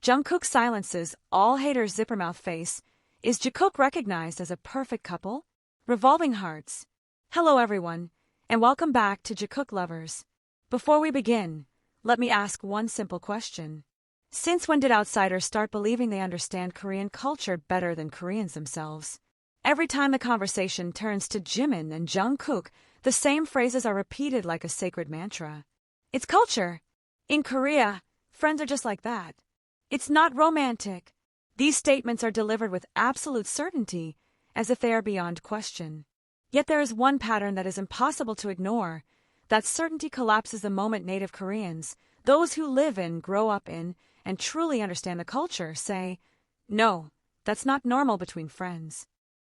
Jungkook silences all haters' zippermouth face. Is Jikook recognized as a perfect couple? Revolving hearts. Hello everyone, and welcome back to Jikook Lovers. Before we begin, let me ask one simple question. Since when did outsiders start believing they understand Korean culture better than Koreans themselves? Every time the conversation turns to Jimin and Jungkook, the same phrases are repeated like a sacred mantra. It's culture. In Korea, friends are just like that. It's not romantic. These statements are delivered with absolute certainty, as if they are beyond question. Yet there is one pattern that is impossible to ignore. That certainty collapses the moment native Koreans, those who live in, grow up in, and truly understand the culture, say, "No, that's not normal between friends."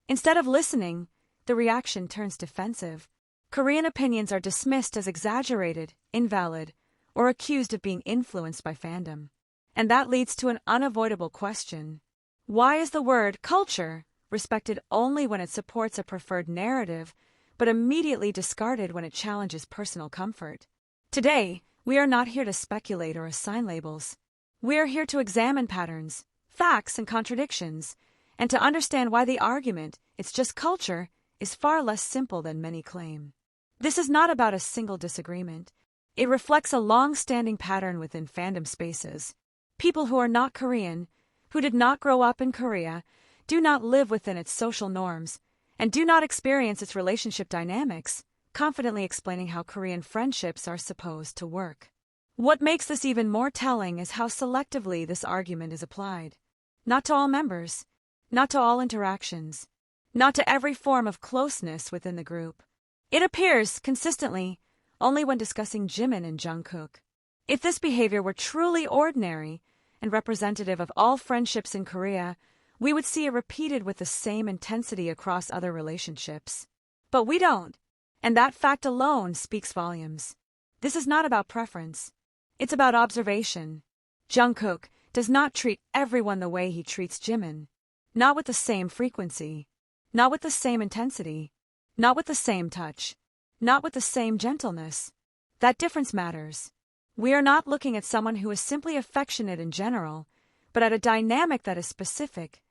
Instead of listening, the reaction turns defensive. Korean opinions are dismissed as exaggerated, invalid, or accused of being influenced by fandom. And that leads to an unavoidable question. Why is the word culture respected only when it supports a preferred narrative, but immediately discarded when it challenges personal comfort? Today, we are not here to speculate or assign labels. We are here to examine patterns, facts, and contradictions, and to understand why the argument, "it's just culture," is far less simple than many claim. This is not about a single disagreement. It reflects a long-standing pattern within fandom spaces. People who are not Korean, who did not grow up in Korea, do not live within its social norms, and do not experience its relationship dynamics, confidently explaining how Korean friendships are supposed to work. What makes this even more telling is how selectively this argument is applied. Not to all members, not to all interactions, not to every form of closeness within the group. It appears, consistently, only when discussing Jimin and Jungkook. If this behavior were truly ordinary and representative of all friendships in Korea, we would see it repeated with the same intensity across other relationships. But we don't, and that fact alone speaks volumes. This is not about preference. It's about observation. Jungkook does not treat everyone the way he treats Jimin. Not with the same frequency. Not with the same intensity. Not with the same touch. Not with the same gentleness. That difference matters. We are not looking at someone who is simply affectionate in general, but at a dynamic that is specific,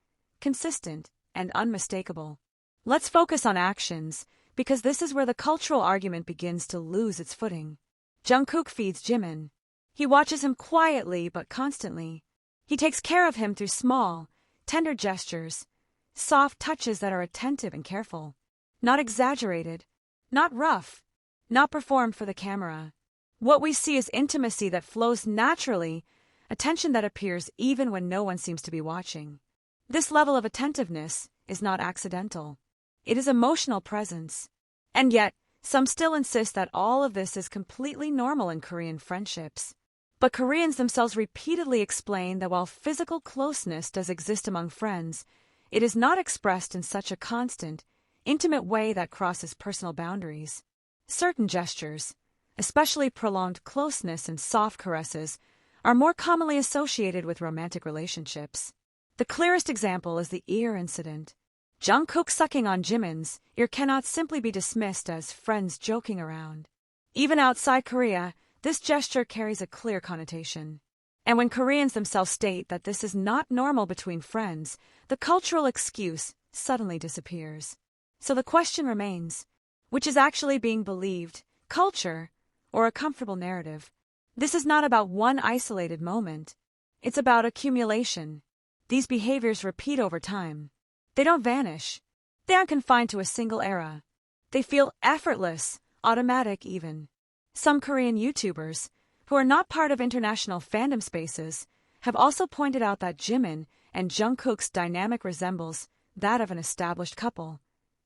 consistent, and unmistakable. Let's focus on actions, because this is where the cultural argument begins to lose its footing. Jungkook feeds Jimin. He watches him quietly but constantly. He takes care of him through small, tender gestures, soft touches that are attentive and careful. Not exaggerated, not rough, not performed for the camera. What we see is intimacy that flows naturally, attention that appears even when no one seems to be watching. This level of attentiveness is not accidental. It is emotional presence. And yet, some still insist that all of this is completely normal in Korean friendships. But Koreans themselves repeatedly explain that while physical closeness does exist among friends, it is not expressed in such a constant, intimate way that crosses personal boundaries. Certain gestures, especially prolonged closeness and soft caresses, are more commonly associated with romantic relationships. The clearest example is the ear incident. Jungkook sucking on Jimin's ear cannot simply be dismissed as friends joking around. Even outside Korea, this gesture carries a clear connotation. And when Koreans themselves state that this is not normal between friends, the cultural excuse suddenly disappears. So the question remains, which is actually being believed, culture or a comfortable narrative? This is not about one isolated moment. It's about accumulation. These behaviors repeat over time. They don't vanish. They aren't confined to a single era. They feel effortless, automatic even. Some Korean YouTubers, who are not part of international fandom spaces, have also pointed out that Jimin and Jungkook's dynamic resembles that of an established couple.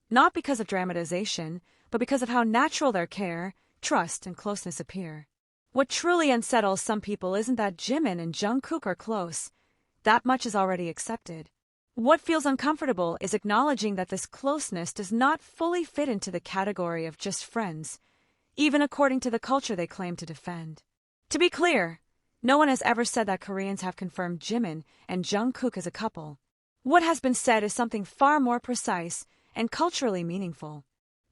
Not because of dramatization, but because of how natural their care, trust, and closeness appear. What truly unsettles some people isn't that Jimin and Jungkook are close. That much is already accepted. What feels uncomfortable is acknowledging that this closeness does not fully fit into the category of just friends, even according to the culture they claim to defend. To be clear, no one has ever said that Koreans have confirmed Jimin and Jungkook as a couple. What has been said is something far more precise and culturally meaningful.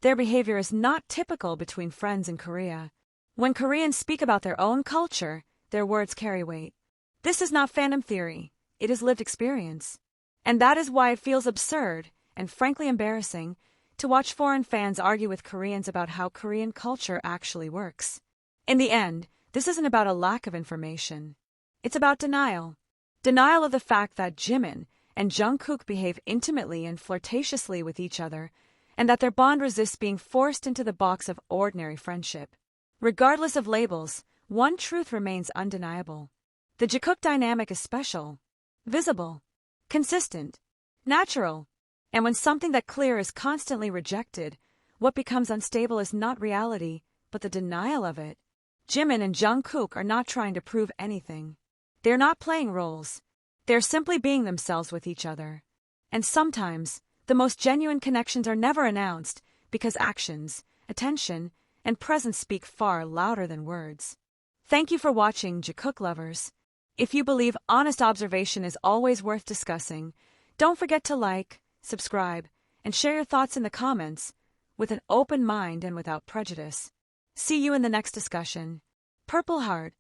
Their behavior is not typical between friends in Korea. When Koreans speak about their own culture, their words carry weight. This is not fandom theory, it is lived experience. And that is why it feels absurd, and frankly embarrassing, to watch foreign fans argue with Koreans about how Korean culture actually works. In the end, this isn't about a lack of information. It's about denial. Denial of the fact that Jimin and Jungkook behave intimately and flirtatiously with each other, and that their bond resists being forced into the box of ordinary friendship. Regardless of labels, one truth remains undeniable. The Jikook dynamic is special, visible, consistent, natural. And when something that clear is constantly rejected, what becomes unstable is not reality, but the denial of it. Jimin and Jungkook are not trying to prove anything. They're not playing roles. They're simply being themselves with each other. And sometimes, the most genuine connections are never announced because actions, attention, and presence speak far louder than words. Thank you for watching, Jikook lovers. If you believe honest observation is always worth discussing, don't forget to like, subscribe, and share your thoughts in the comments with an open mind and without prejudice. See you in the next discussion. Purple Heart.